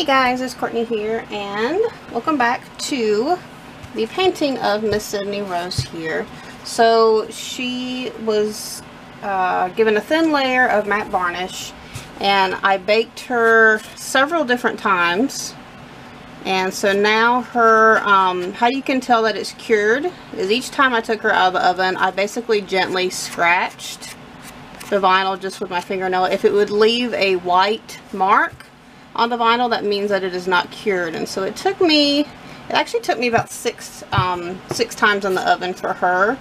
Hey guys, it's Courtney here, and welcome back to the painting of Miss Sydney Rose here. So she was given a thin layer of matte varnish, and I baked her several different times. And so now her, how you can tell that it's cured is each time I took her out of the oven, I basically gently scratched the vinyl just with my fingernail. If it would leave a white mark on the vinyl, that means that it is not cured. And so it actually took me about six times in the oven for her.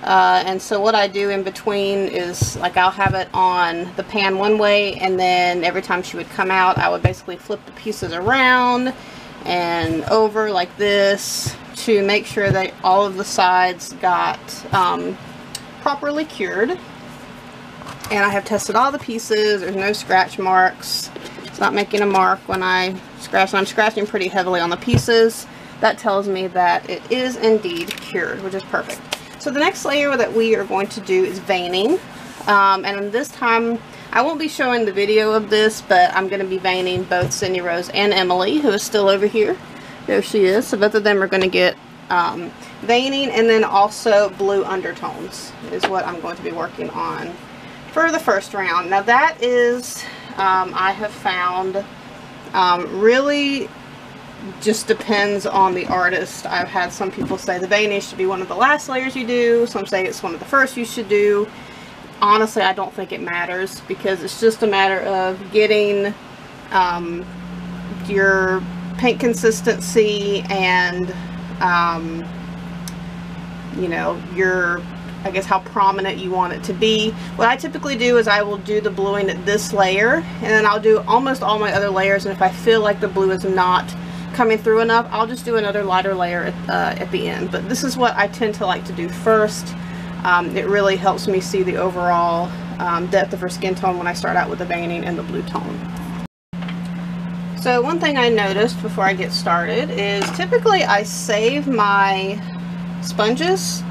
And so what I do in between is, like, I'll have it on the pan one way, and then every time she would come out, I would basically flip the pieces around and over like this to make sure that all of the sides got properly cured. And I have tested all the pieces. There's no scratch marks. It's not making a mark when I scratch. I'm scratching pretty heavily on the pieces. That tells me that it is indeed cured, which is perfect. So the next layer that we are going to do is veining. And this time, I won't be showing the video of this, but I'm going to be veining both Sydney Rose and Emily, who is still over here. There she is. So both of them are going to get veining, and then also blue undertones is what I'm going to be working on for the first round. Now that is, I have found, really just depends on the artist. I've had some people say the veining should be one of the last layers you do. Some say it's one of the first you should do. Honestly, I don't think it matters, because it's just a matter of getting your paint consistency and, you know, I guess how prominent you want it to be. What I typically do is I will do the bluing at this layer, and then I'll do almost all my other layers, and if I feel like the blue is not coming through enough, I'll just do another lighter layer at the end. But this is what I tend to like to do first. It really helps me see the overall depth of her skin tone when I start out with the veining and the blue tone. So one thing I noticed before I get started is typically I save my sponges,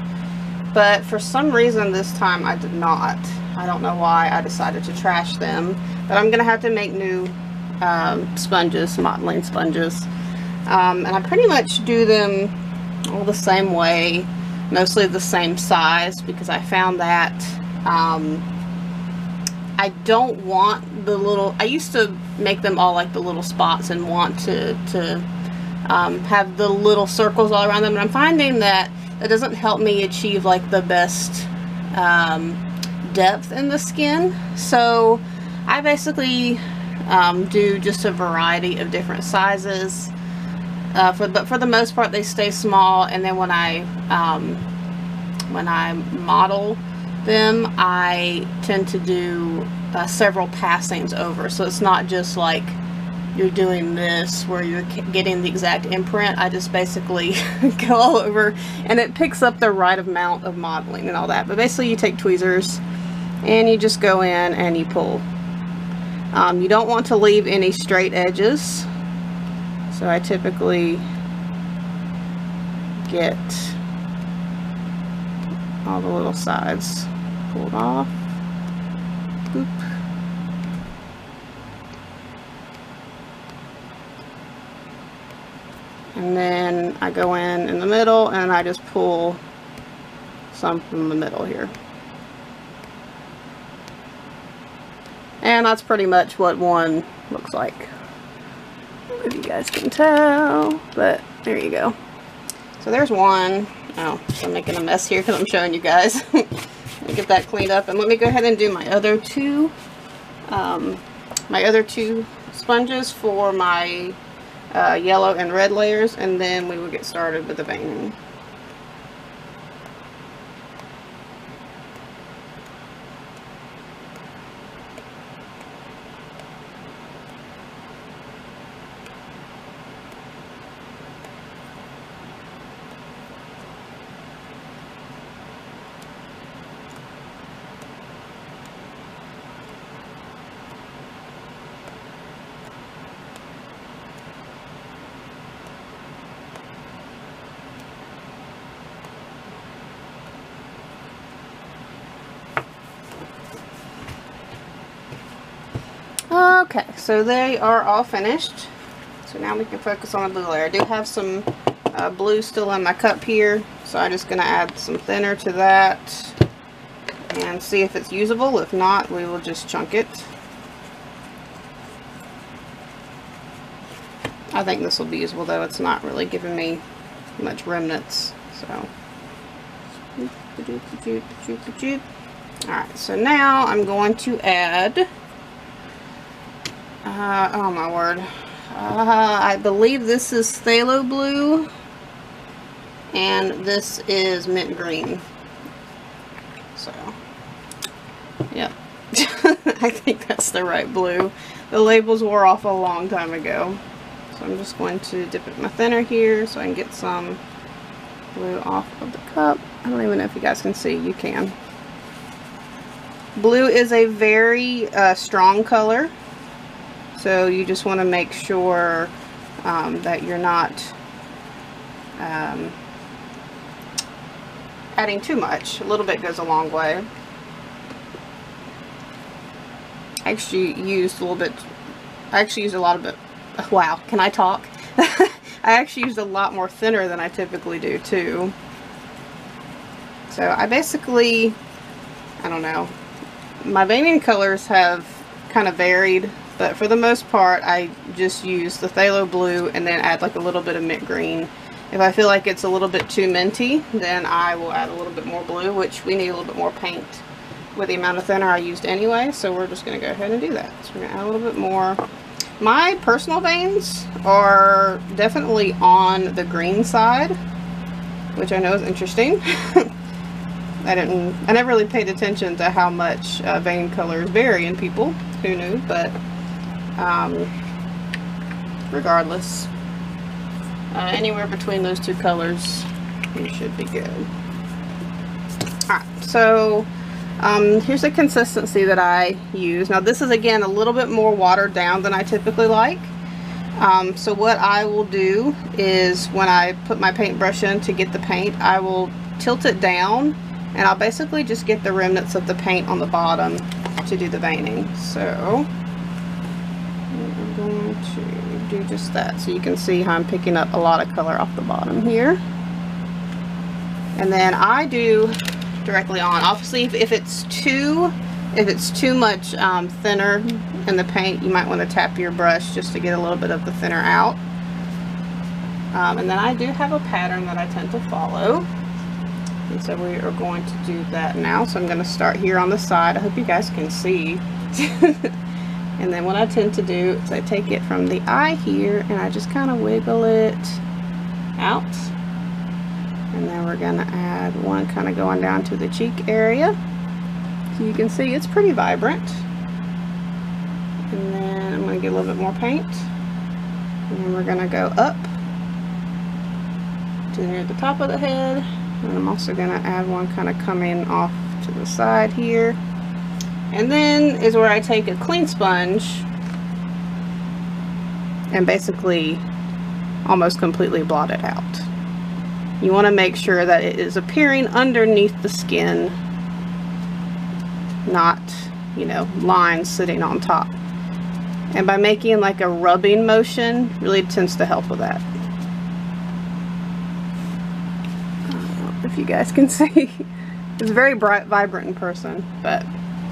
but for some reason this time I did not. I don't know why I decided to trash them, but I'm gonna have to make new sponges, mottling sponges. And I pretty much do them all the same way, mostly the same size, because I found that I don't want the little, I used to make them all like the little spots and want to have the little circles all around them, and I'm finding that it doesn't help me achieve like the best depth in the skin. So I basically do just a variety of different sizes, but for the most part they stay small. And then when I model them, I tend to do several passings over, so it's not just like you're doing this where you're getting the exact imprint. I just basically go all over, and it picks up the right amount of modeling and all that. But basically you take tweezers and you just go in and you pull. You don't want to leave any straight edges, so I typically get all the little sides pulled off. Boop. And then I go in the middle, and I just pull some from the middle here. And that's pretty much what one looks like. I don't know if you guys can tell, but there you go. So there's one. Oh, I'm making a mess here because I'm showing you guys. Let me get that cleaned up, and let me go ahead and do my other two sponges for my yellow and red layers, and then we will get started with the veining. Okay, so they are all finished. So now we can focus on the blue layer. I do have some blue still in my cup here, so I'm just going to add some thinner to that and see if it's usable. If not, we will just chunk it. I think this will be usable, though it's not really giving me much remnants. So, alright, so now I'm going to add, oh my word, I believe this is phthalo blue and this is mint green. So, yep. I think that's the right blue. The labels wore off a long time ago. So I'm just going to dip it in my thinner here so I can get some blue off of the cup. I don't even know if you guys can see. You can. Blue is a very strong color, so you just want to make sure that you're not adding too much. A little bit goes a long way. I actually used a lot of it. Wow, can I talk? I actually used a lot more thinner than I typically do too. So I basically, I don't know, my veining colors have kind of varied, but for the most part I just use the phthalo blue and then add like a little bit of mint green. If I feel like it's a little bit too minty, then I will add a little bit more blue, which we need a little bit more paint with the amount of thinner I used anyway, so we're just going to go ahead and do that. So we're going to add a little bit more. My personal veins are definitely on the green side, which I know is interesting. I never really paid attention to how much vein colors vary in people. Who knew? But regardless, anywhere between those two colors, you should be good. Alright, so here's the consistency that I use. Now this is again a little bit more watered down than I typically like. So what I will do is when I put my paintbrush in to get the paint, I will tilt it down and I'll basically just get the remnants of the paint on the bottom to do the veining. So I'm going to do just that so you can see how I'm picking up a lot of color off the bottom here. And then I do directly on. Obviously, if it's too much thinner in the paint, you might want to tap your brush just to get a little bit of the thinner out. And then I do have a pattern that I tend to follow, and so we are going to do that now. So I'm going to start here on the side. I hope you guys can see. And then what I tend to do is I take it from the eye here and I just kind of wiggle it out. And then we're going to add one kind of going down to the cheek area. So you can see it's pretty vibrant. And then I'm going to get a little bit more paint. And then we're going to go up to near the top of the head. And I'm also going to add one kind of coming off to the side here. And then is where I take a clean sponge and basically almost completely blot it out. You want to make sure that it is appearing underneath the skin, not, you know, lines sitting on top. And by making like a rubbing motion, really tends to help with that. I don't know if you guys can see. It's very bright, vibrant in person, but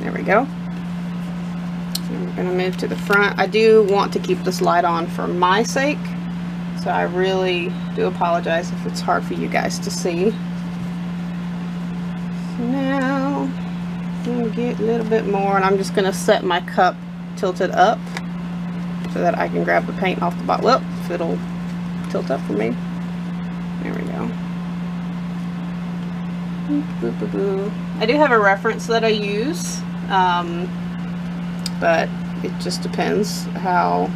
there we go. And we're going to move to the front. I do want to keep this light on for my sake. So I really do apologize if it's hard for you guys to see. So now I'm going to get a little bit more, and I'm just going to set my cup tilted up so that I can grab the paint off the bottom. Well, if it'll tilt up for me. There we go. Boop, boop, boop. I do have a reference that I use, but it just depends how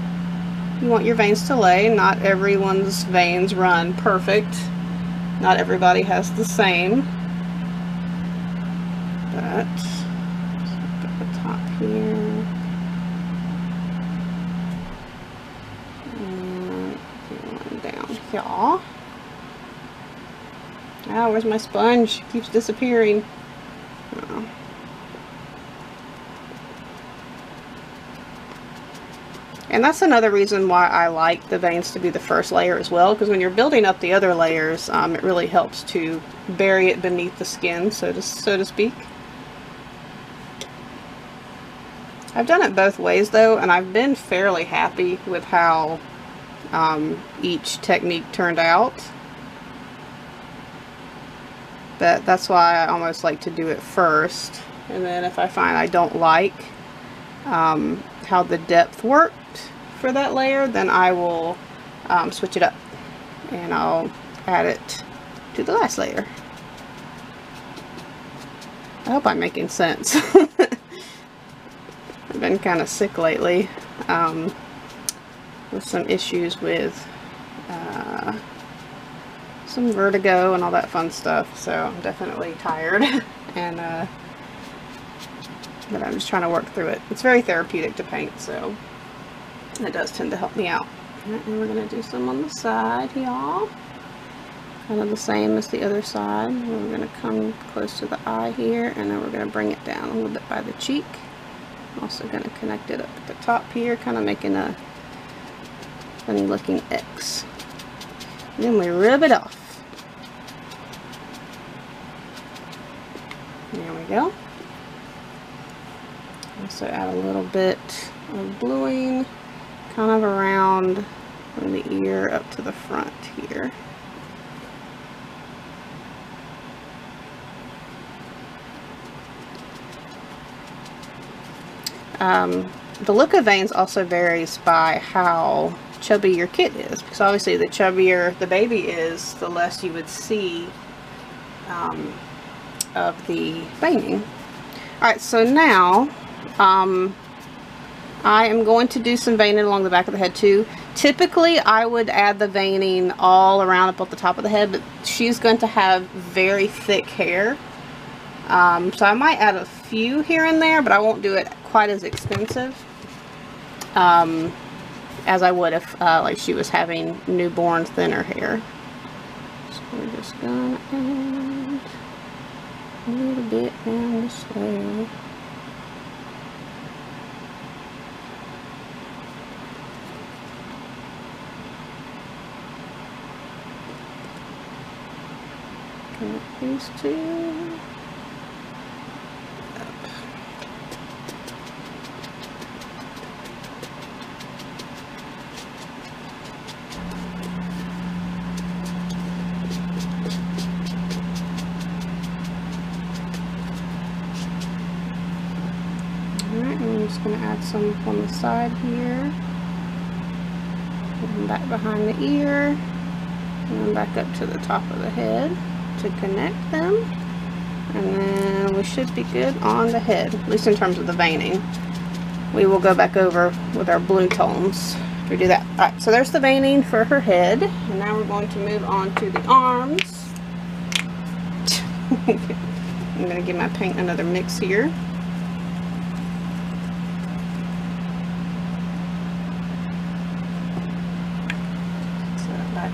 you want your veins to lay. Not everyone's veins run perfect. Not everybody has the same. But at the top here. And one down here. Ah, where's my sponge? It keeps disappearing. Oh. And that's another reason why I like the veins to be the first layer as well, because when you're building up the other layers, it really helps to bury it beneath the skin, so to speak. I've done it both ways though, and I've been fairly happy with how each technique turned out. But that's why I almost like to do it first, and then if I find I don't like how the depth worked for that layer, then I will switch it up and I'll add it to the last layer. I hope I'm making sense. I've been kind of sick lately with some issues with some vertigo and all that fun stuff, so I'm definitely tired. And but I'm just trying to work through it. It's very therapeutic to paint, so it does tend to help me out. And we're going to do some on the side, y'all. Kind of the same as the other side. We're going to come close to the eye here, and then we're going to bring it down a little bit by the cheek. I'm also going to connect it up at the top here, kind of making a funny looking X. And then we rub it off. There we go. Also add a little bit of bluing kind of around from the ear up to the front here. The look of veins also varies by how chubby your kit is, because obviously the chubbier the baby is, the less you would see of the veining. Alright, so now I am going to do some veining along the back of the head too. Typically I would add the veining all around up at the top of the head, but she's going to have very thick hair. So I might add a few here and there, but I won't do it quite as extensive as I would if like she was having newborn thinner hair. So we're just gonna add a little bit down this way. Connect these two. Going to add some on the side here, and back behind the ear, and then back up to the top of the head to connect them, and then we should be good on the head, at least in terms of the veining. We will go back over with our blue tones to do that. Alright, so there's the veining for her head, and now we're going to move on to the arms. I'm going to give my paint another mix here.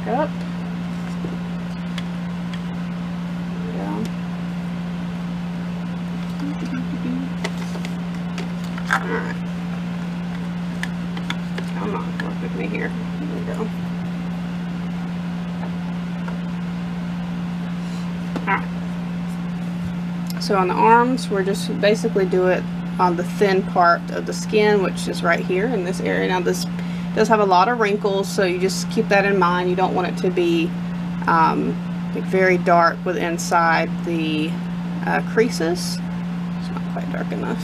Up. Alright. Come on, work with me here. Here we go. Alright. So on the arms, we're just basically do it on the thin part of the skin, which is right here in this area. Now this does have a lot of wrinkles, so you just keep that in mind. You don't want it to be like very dark with inside the creases. It's not quite dark enough.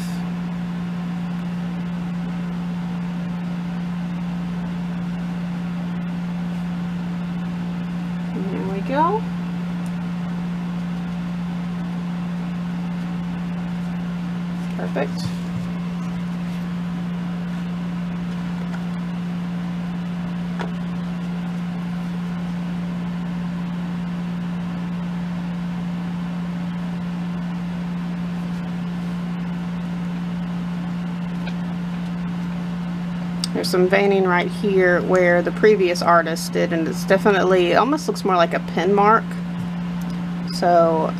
And there we go. Perfect. There's some veining right here where the previous artist did, and it's definitely, it almost looks more like a pen mark. So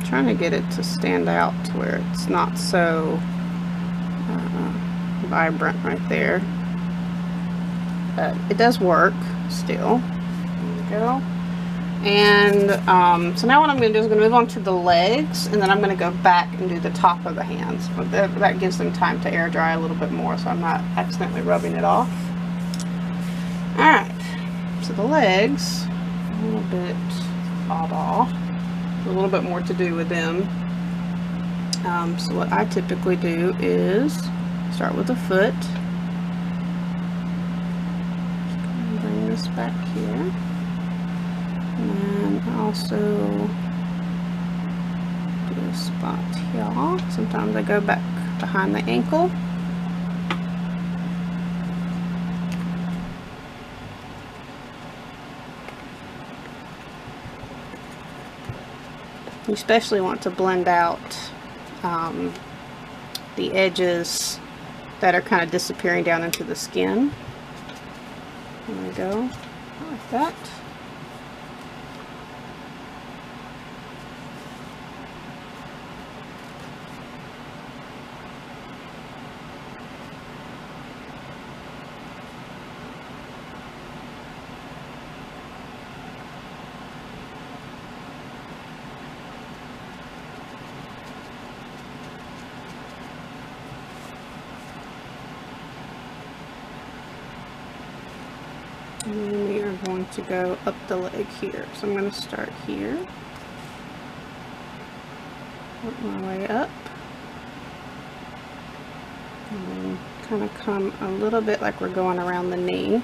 trying to get it to stand out to where it's not so vibrant right there. But it does work still. There we go. And so now what I'm going to do is I'm going to move on to the legs, and then I'm going to go back and do the top of the hands. That gives them time to air dry a little bit more, so I'm not accidentally rubbing it off. Alright, so the legs, a little bit odd off. A little bit more to do with them. So what I typically do is start with the foot. Just bring this back here. And also do a spot here. Sometimes I go back behind the ankle. You especially want to blend out the edges that are kind of disappearing down into the skin. There we go, like that. And then we are going to go up the leg here. So I'm going to start here, work my way up, and then kind of come a little bit like we're going around the knee.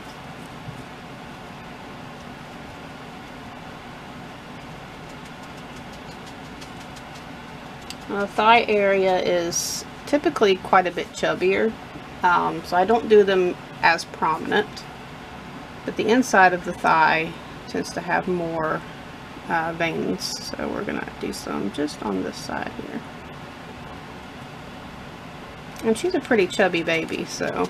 Now, the thigh area is typically quite a bit chubbier, so I don't do them as prominent. But the inside of the thigh tends to have more veins, so we're going to do some just on this side here. And she's a pretty chubby baby, so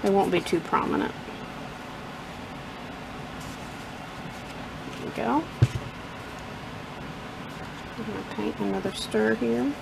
they won't be too prominent. There we go. I'm going to paint another stir here.